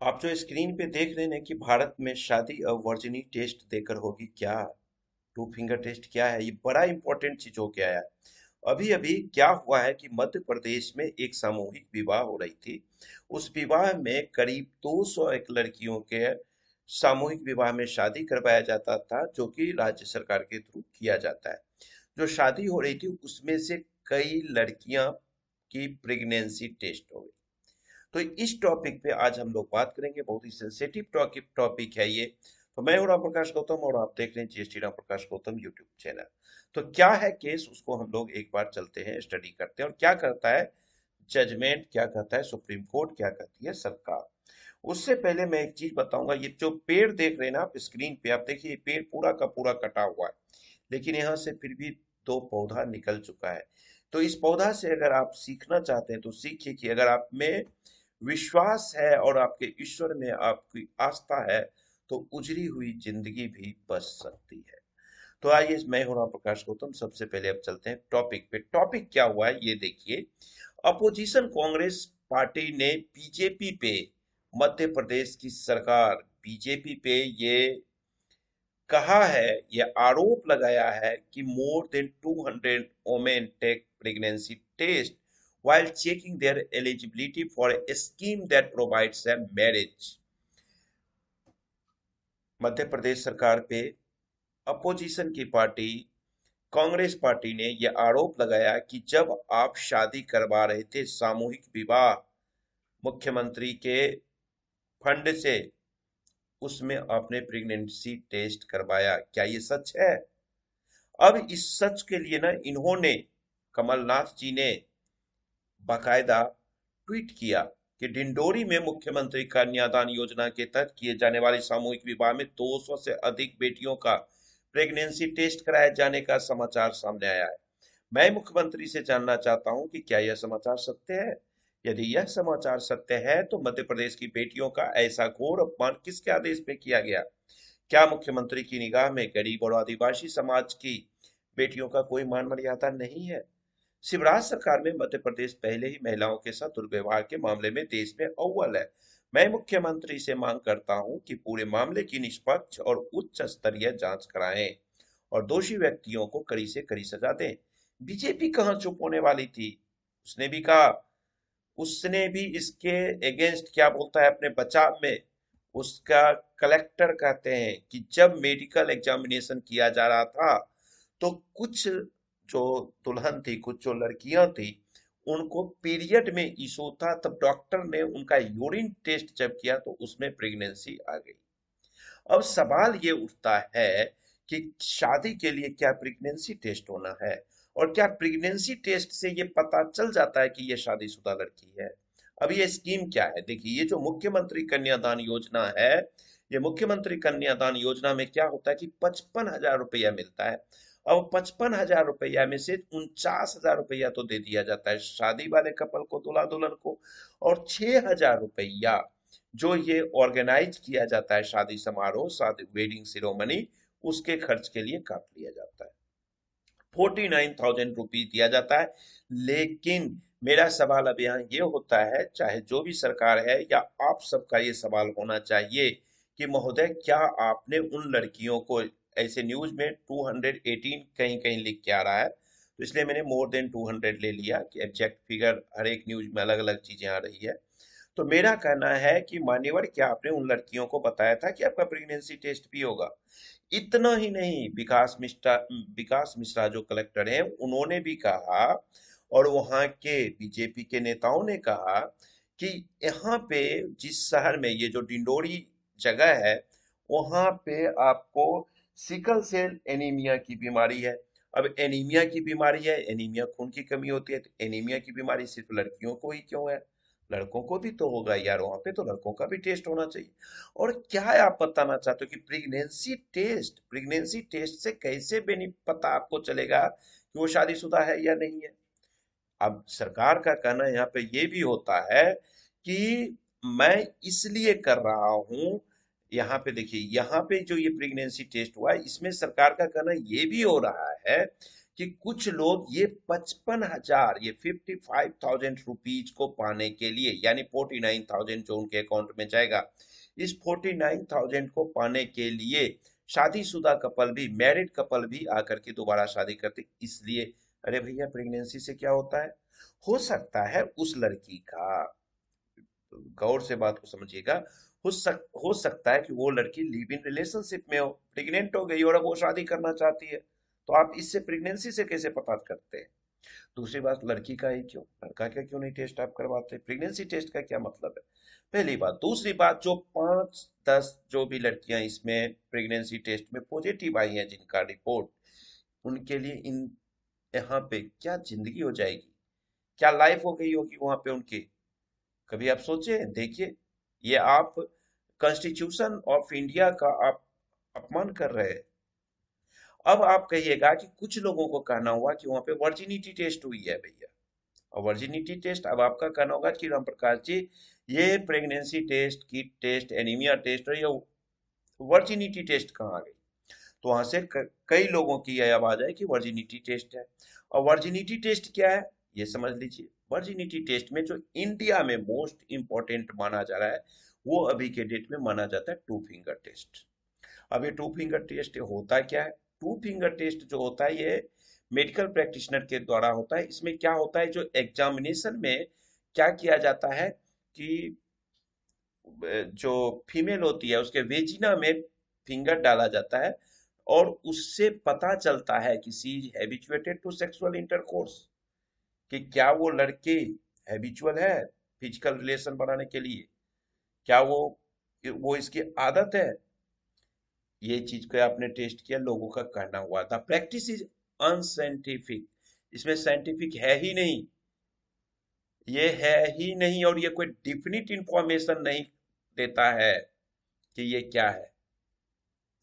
आप जो स्क्रीन पे देख रहे हैं कि भारत में शादी अब वर्जिनी टेस्ट देकर होगी क्या। टू फिंगर टेस्ट क्या है, ये बड़ा इंपॉर्टेंट चीज हो गया है। अभी अभी क्या हुआ है कि मध्य प्रदेश में एक सामूहिक विवाह हो रही थी। उस विवाह में करीब 200 एक लड़कियों के सामूहिक विवाह में शादी करवाया जाता था, जो कि राज्य सरकार के थ्रू किया जाता है। जो शादी हो रही थी उसमें से कई लड़कियां की प्रेगनेंसी टेस्ट हो गई। तो इस टॉपिक पे आज हम लोग बात करेंगे। बहुत ही सेंसिटिव टॉपिक है ये। तो मैं हूं राम प्रकाश गौतम और आप देख रहे हैं GST Ram Prakash Gautam YouTube channel. तो क्या है केस, उसको हम लोग एक बार चलते हैं, स्टडी करते हैं और क्या करता है जजमेंट, क्या कहता है सुप्रीम कोर्ट, क्या कहती है सरकार। उससे पहले मैं एक चीज बताऊंगा। ये जो पेड़ देख रहे हैं ना आप स्क्रीन पे, आप देखिए ये पेड़ पूरा का पूरा कटा हुआ है, लेकिन यहाँ से फिर भी दो पौधा निकल चुका है। तो इस पौधा से अगर आप सीखना चाहते हैं तो सीखिए कि अगर आप में विश्वास है और आपके ईश्वर में आपकी आस्था है तो उजड़ी हुई जिंदगी भी बच सकती है। तो आइए, मैं हूं राम प्रकाश गौतम। सबसे पहले अब चलते हैं टॉपिक पे। टॉपिक क्या हुआ है ये देखिए। अपोजिशन कांग्रेस पार्टी ने बीजेपी पे, मध्य प्रदेश की सरकार बीजेपी पे ये कहा है, ये आरोप लगाया है कि more than 200 women take pregnancy test while checking their eligibility for a scheme that provides a marriage। Madhya Pradesh सरकार पे अपोजिशन की पार्टी कांग्रेस पार्टी ने यह आरोप लगाया कि जब आप शादी करवा रहे थे सामूहिक विवाह मुख्यमंत्री के फंड से, उसमें आपने प्रेगनेंसी टेस्ट करवाया, क्या ये सच है? अब इस सच के लिए ना इन्होंने, कमलनाथ जी ने बाकायदा ट्वीट किया कि डिंडोरी में मुख्यमंत्री कन्यादान योजना के तहत किए जाने वाले सामूहिक विवाह में 200 से अधिक बेटियों का प्रेगनेंसी टेस्ट कराए जाने का समाचार सामने आया है। मैं मुख्यमंत्री से जानना चाहता हूं कि क्या यह समाचार सत्य है। यदि यह समाचार सत्य है तो मध्य प्रदेश की बेटियों का ऐसा घोर अपमान किसके आदेश में किया गया? क्या मुख्यमंत्री की निगाह में गरीब और आदिवासी समाज की बेटियों का कोई मान मर्यादा नहीं है? शिवराज सरकार में मध्य प्रदेश पहले ही महिलाओं के साथ दुर्व्यवहार के मामले में देश में अव्वल है। मैं मुख्यमंत्री से मांग करता हूं कि पूरे मामले की निष्पक्ष और उच्च स्तरीय जांच कराएं और दोषी व्यक्तियों को कड़ी से कड़ी सजा दें। बीजेपी कहां चुप होने वाली थी? उसने भी कहा, उसने भी इसके अगेंस्ट क्या बोलता है अपने बचाव में। उसका कलेक्टर कहते हैं कि जब मेडिकल एग्जामिनेशन किया जा रहा था तो कुछ जो दुल्हन थी, कुछ जो लड़कियां थी, उनको पीरियड में इशू था, तब डॉक्टर ने उनका यूरिन टेस्ट जब किया तो उसमें प्रेगनेंसी आ गई। अब सवाल ये उठता है कि शादी के लिए क्या प्रेगनेंसी टेस्ट होना है? और क्या प्रेगनेंसी टेस्ट से ये पता चल जाता है कि ये शादीशुदा लड़की है? अब ये स्कीम क्या है देखिए। ये जो मुख्यमंत्री कन्यादान योजना है, ये मुख्यमंत्री कन्यादान योजना में क्या होता है कि 55,000 रुपया मिलता है। अब 55,000 रुपया में से 49,000 रुपया तो दे दिया जाता है शादी वाले कपल को, दूल्हा दुल्हन को, और 6,000 रुपया जो ये ऑर्गेनाइज किया जाता है शादी समारोह, शादी वेडिंग सिरोमनी, उसके खर्च के लिए काट लिया जाता है। 49,000 रुपीज दिया जाता है। लेकिन मेरा सवाल अब यहाँ ये होता है, चाहे जो भी सरकार है या आप सबका ये सवाल होना चाहिए कि महोदय क्या आपने उन लड़कियों को, ऐसे न्यूज में 218 कहीं कहीं लिख के आ रहा है, तो इसलिए मैंने मोर देन 200 ले लिया कि एग्जैक्ट फिगर हर एक न्यूज में अलग अलग चीजें आ रही है। तो मेरा कहना है कि मान्यवर, क्या आपने उन लड़कियों को बताया था कि आपका प्रेगनेंसी टेस्ट भी होगा? इतना ही नहीं, विकास मिश्रा जो कलेक्टर हैं उन्होंने भी कहा, और वहां के बीजेपी के नेताओं ने कहा कि यहाँ पे जिस शहर में ये जो डिंडोरी जगह है, वहां पे आपको सिकल सेल एनीमिया की बीमारी है। अब एनीमिया की बीमारी है, एनीमिया खून की कमी होती है, तो एनीमिया की बीमारी सिर्फ लड़कियों को ही क्यों है? लड़कों को भी तो होगा यार, वहां पे तो लड़कों का भी टेस्ट होना चाहिए। और क्या है आप बताना चाहते हो कि प्रेगनेंसी टेस्ट से कैसे बेनी पता आपको चलेगा कि वो शादीशुदा है या नहीं है? अब सरकार का कहना यहाँ पे ये भी होता है कि मैं इसलिए कर रहा हूं। यहाँ पे देखिए, यहाँ पे जो ये प्रेगनेंसी टेस्ट हुआ है, इसमें सरकार का कहना ये भी हो रहा है कि कुछ लोग ये 55,000, ये 55,000 रुपीज को पाने के लिए, यानी 49,000 जो उनके अकाउंट में जाएगा, इस 49,000 को पाने के लिए शादीशुदा कपल भी, मैरिड कपल भी आकर के दोबारा शादी करते, इसलिए। अरे भैया, प्रेगनेंसी से क्या होता है? हो सकता है उस लड़की का, गौर से बात को समझिएगा, हो सकता है कि वो लड़की लिव इन रिलेशनशिप में हो, प्रेग्नेंट हो गई और अब वो शादी करना चाहती है, तो आप इससे प्रेगनेंसी से कैसे पता करते हैं? दूसरी बात, लड़की का ही क्यों, लड़का का क्यों नहीं टेस्ट आप करवाते? प्रेगनेंसी टेस्ट का क्या मतलब है? पहली बात। दूसरी बात, जो 5-10 जो भी लड़कियां इसमें प्रेगनेंसी टेस्ट में पॉजिटिव आई हैं जिनका रिपोर्ट, उनके लिए इन यहाँ पे क्या जिंदगी हो जाएगी, क्या लाइफ हो गई होगी वहां पे उनकी? कभी आप सोचे हैं? देखिए, ये आप कॉन्स्टिट्यूशन ऑफ इंडिया का आप अपमान कर रहे हैं। अब आप कहिएगा कि कुछ लोगों को कहना हुआ कि वहां पे वर्जिनिटी टेस्ट हुई है भैया, और वर्जिनिटी टेस्ट, अब आपका कहना होगा कि राम प्रकाश जी, ये pregnancy test, kit test, anaemia test और ये वर्जिनिटी टेस्ट कहाँ आ गई? तो वहां से कई लोगों की यह आवाज है कि वर्जिनिटी टेस्ट है। और वर्जिनिटी टेस्ट क्या है, ये समझ लीजिए। वर्जिनिटी टेस्ट में जो इंडिया में मोस्ट इंपॉर्टेंट माना जा रहा है, वो अभी के डेट में माना जाता है टू फिंगर टेस्ट। अब ये टू फिंगर टेस्ट होता क्या है? टू फिंगर टेस्ट जो होता है, ये मेडिकल प्रैक्टिशनर के द्वारा होता है। इसमें क्या होता है, जो एग्जामिनेशन में क्या किया जाता है कि जो फीमेल होती है उसके वेजिना में फिंगर डाला जाता है, और उससे पता चलता है कि she is habituated to sexual intercourse, कि क्या वो लड़की हैबिचुअल है फिजिकल रिलेशन बनाने के लिए, क्या वो इसकी आदत है। ये चीज को आपने टेस्ट किया, लोगों का कहना हुआ था। प्रैक्टिस इज अनसाइंटिफिक, इसमें साइंटिफिक है ही नहीं, ये है ही नहीं, और ये कोई डिफिनिट इंफॉर्मेशन नहीं देता है कि ये क्या है,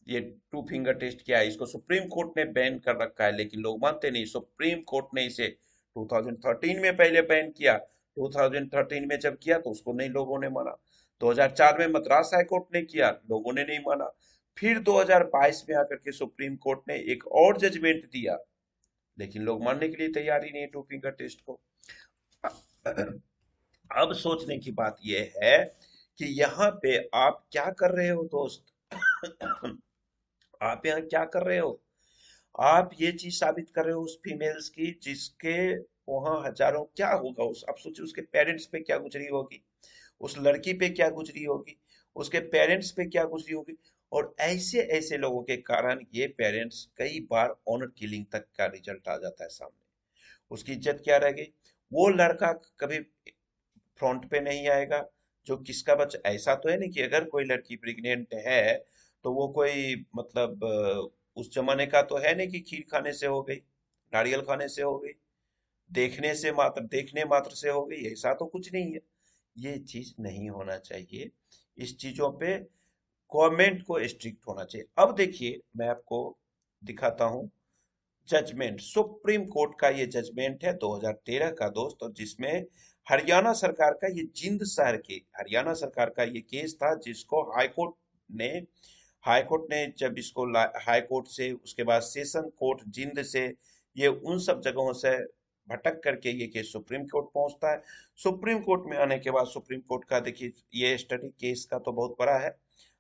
ये टू फिंगर टेस्ट क्या है। इसको सुप्रीम कोर्ट ने बैन कर रखा है, लेकिन लोग मानते नहीं। सुप्रीम कोर्ट ने इसे 2013 में पहले बैन किया। 2013 में जब किया तो उसको नहीं लोगों ने माना। 2004 में मद्रास हाई कोर्ट ने किया, लोगों ने नहीं माना। फिर 2022 में आकर के सुप्रीम कोर्ट ने एक और जजमेंट दिया, लेकिन लोग मानने के लिए तैयार ही नहीं टू फिंगर टेस्ट को। अब सोचने की बात यह है कि यहाँ पे आप क्या कर रहे हो दोस्त? आप यहाँ क्या कर रहे हो? आप ये चीज साबित कर रहे हो उस फीमेल्स की जिसके वहां हजारों, क्या होगा उस, आप सोचिए उसके पेरेंट्स पे क्या गुजरी होगी, उस लड़की पे क्या गुजरी होगी, उसके पेरेंट्स पे क्या गुजरी होगी। और ऐसे ऐसे लोगों के कारण ये पेरेंट्स कई बार ऑनर किलिंग तक का रिजल्ट आ जाता है सामने। उसकी इज्जत क्या रह गई? वो लड़का कभी फ्रंट पे नहीं आएगा। जो किसका बच्चा, ऐसा तो है नहीं कि अगर कोई लड़की प्रेग्नेंट है तो वो कोई मतलब उस जमाने का तो है नहीं कि खीर खाने से हो गई, नारियल खाने से हो गई, देखने मात्र से हो गई, ऐसा तो कुछ नहीं है। ये चीज नहीं होना चाहिए। इस चीजों पे गवर्नमेंट को स्ट्रिक्ट होना चाहिए। अब देखिए, मैं आपको दिखाता हूँ जजमेंट, सुप्रीम कोर्ट का ये जजमेंट है 2013 का दोस्त, और जिसमें हरियाणा सरकार का, ये जिंद शहर के हरियाणा सरकार का ये केस था, जिसको ने हाई कोर्ट ने जब इसको हाई कोर्ट से, उसके बाद सेशन कोर्ट जिंद से, ये उन सब जगहों से भटक करके ये केस सुप्रीम कोर्ट पहुंचता है। सुप्रीम कोर्ट में आने के बाद सुप्रीम कोर्ट का देखिए, ये स्टडी केस का तो बहुत बड़ा है।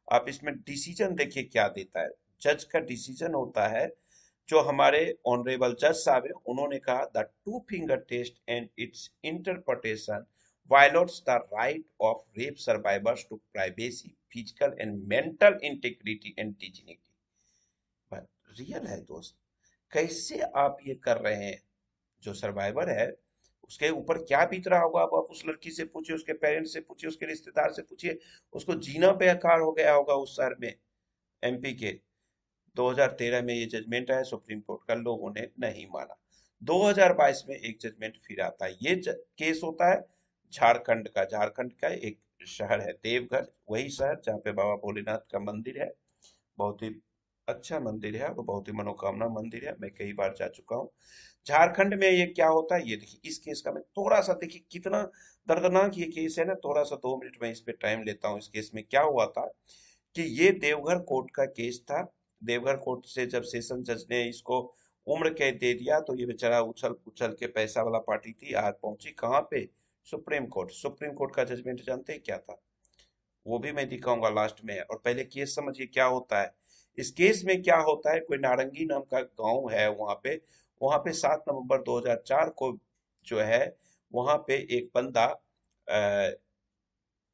आप इसमें डिसीजन देखिए क्या देता है। जज का डिसीजन होता है, जो हमारे ऑनरेबल जज साहब है, उन्होंने कहा the two finger test and its interpretation violates the right of rape survivors to privacy, physical and mental integrity and dignity। पर रियल है दोस्त, कैसे आप ये कर रहे हैं? जो सर्वाइवर है उसके ऊपर क्या बीत रहा होगा? अब आप उस लड़की से पूछिए, उसके पेरेंट्स से पूछिए, उसके रिश्तेदार से पूछिए, उसको जीना बेकार हो गया होगा उस शहर में, एमपी के। 2013 में ये जजमेंट आया सुप्रीम कोर्ट का, लोगों ने नहीं माना। 2022 में एक जजमेंट फिर आता है। ये केस होता है झारखंड का। झारखंड का एक शहर है देवघर, वही शहर जहाँ पे बाबा भोलेनाथ का मंदिर है। बहुत ही अच्छा मंदिर है, वो बहुत ही मनोकामना मंदिर है, मैं कई बार जा चुका हूँ। झारखंड में ये क्या होता है, ये देखिए इस केस का मैं थोड़ा सा, देखिए कितना दर्दनाक ये केस है ना, थोड़ा सा 2 मिनट में इस पे टाइम लेता हूँ। इस केस में क्या हुआ था कि ये देवघर कोर्ट का केस था। देवघर कोर्ट से जब सेशन जज ने इसको उम्र कैद दे दिया। तो ये बेचारा उछल उछल के, पैसा वाला पार्टी थी, आज पहुंची कहाँ पे? Supreme court. सुप्रीम कोर्ट का जजमेंट जानते हैं क्या था? वो भी मैं दिखाऊंगा लास्ट में। और पहले केस समझिए क्या होता है। इस केस में क्या होता है, कोई नारंगी नाम का गांव है वहां पे 7 नवंबर 2004 को जो है, वहां पे एक बंदा,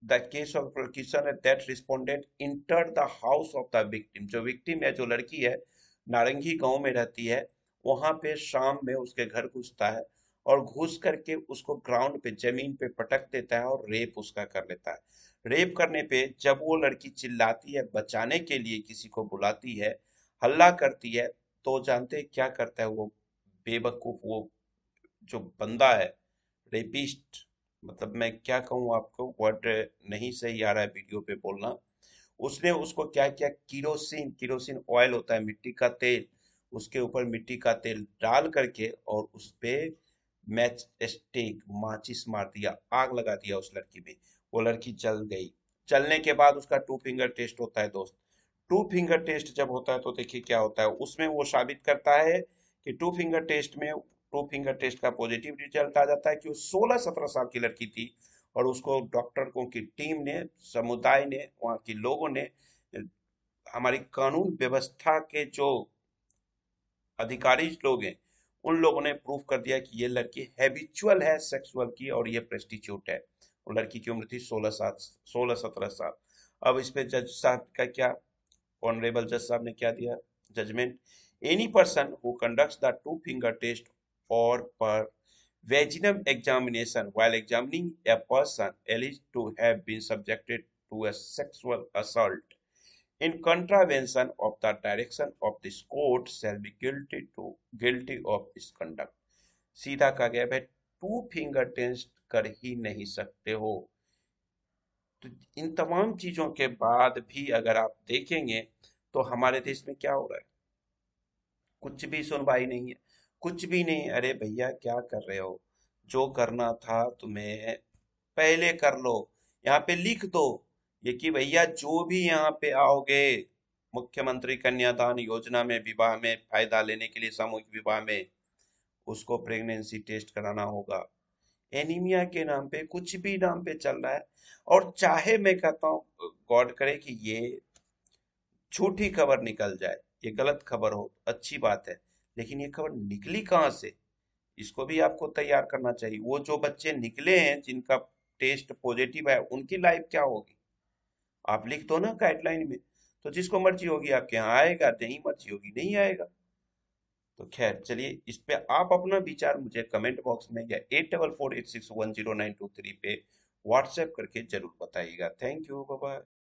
the case of prosecution that respondent enter the house of the victim. जो विक्टिम है, जो लड़की है, नारंगी गांव में रहती है, वहां पे शाम में उसके घर घुसता है और घुस करके उसको ग्राउंड पे, जमीन पे पटक देता है और रेप उसका कर लेता है। रेप करने पे जब वो लड़की चिल्लाती है, बचाने के लिए किसी को बुलाती है, हल्ला करती है, तो जानते हैं क्या करता है वो बेवकूफ, वो जो बंदा है, रेपिस्ट, मतलब मैं क्या कहूँ आपको, वर्ड नहीं सही आ रहा है वीडियो पे बोलना। उसने उसको क्या किया, किरोसिन, किरोसिन ऑयल होता है, मिट्टी का तेल, उसके ऊपर मिट्टी का तेल डाल करके और उस पे मैच स्टिक, माचिस मार दिया, आग लगा दिया उस लड़की में। वो लड़की जल गई। जलने के बाद उसका टू फिंगर टेस्ट होता है दोस्त। टू फिंगर टेस्ट जब होता है तो देखिए क्या होता है उसमें, वो साबित करता है कि टू फिंगर टेस्ट का पॉजिटिव रिजल्ट आ जाता है कि वो 16-17 साल की लड़की थी। और उसको डॉक्टर की टीम ने, समुदाय ने, वहाँ के लोगों ने, हमारी कानून व्यवस्था के जो अधिकारी लोग हैं, उन लोगों ने प्रूफ कर दिया कि ये लड़की हैबिचुअल है सेक्सुअल की, और ये प्रेस्टिट्यूट है। वो लड़की की उम्र थी 16 साल, 16-17 साल। अब इस पे जज साहब का क्या, ऑनरेबल जज साहब ने क्या दिया judgement? Any person who conducts the two finger test और पर vaginal examination while examining a person alleged to have been subjected to a sexual assault in contravention of the direction of this court shall be guilty of misconduct। सीधा कहा गया भाई, to finger test कर ही नहीं सकते हो। तो इन तमाम चीजों के बाद भी अगर आप देखेंगे तो हमारे देश में क्या हो रहा है, कुछ भी सुनवाई नहीं है, कुछ भी नहीं। अरे भैया क्या कर रहे हो? जो करना था तुम्हें पहले कर लो। यहाँ पे लिख दो ये कि भैया जो भी यहाँ पे आओगे मुख्यमंत्री कन्यादान योजना में विवाह में फायदा लेने के लिए, सामूहिक विवाह में, उसको प्रेगनेंसी टेस्ट कराना होगा। एनीमिया के नाम पे, कुछ भी नाम पे चल रहा है। और चाहे मैं कहता हूँ गॉड करे कि ये झूठी खबर निकल जाए, ये गलत खबर हो, अच्छी बात है, लेकिन ये खबर निकली कहाँ से, इसको भी आपको तैयार करना चाहिए। वो जो बच्चे निकले हैं जिनका टेस्ट पॉजिटिव है, उनकी लाइफ क्या होगी? आप लिख दो ना गाइडलाइन में। तो जिसको मर्जी होगी आपके यहाँ आएगा, नहीं मर्जी होगी नहीं आएगा। तो खैर चलिए, इस पे आप अपना विचार मुझे कमेंट बॉक्स में या 8448610923 पे व्हाट्सएप करके जरूर बताइएगा। Thank you, bye bye.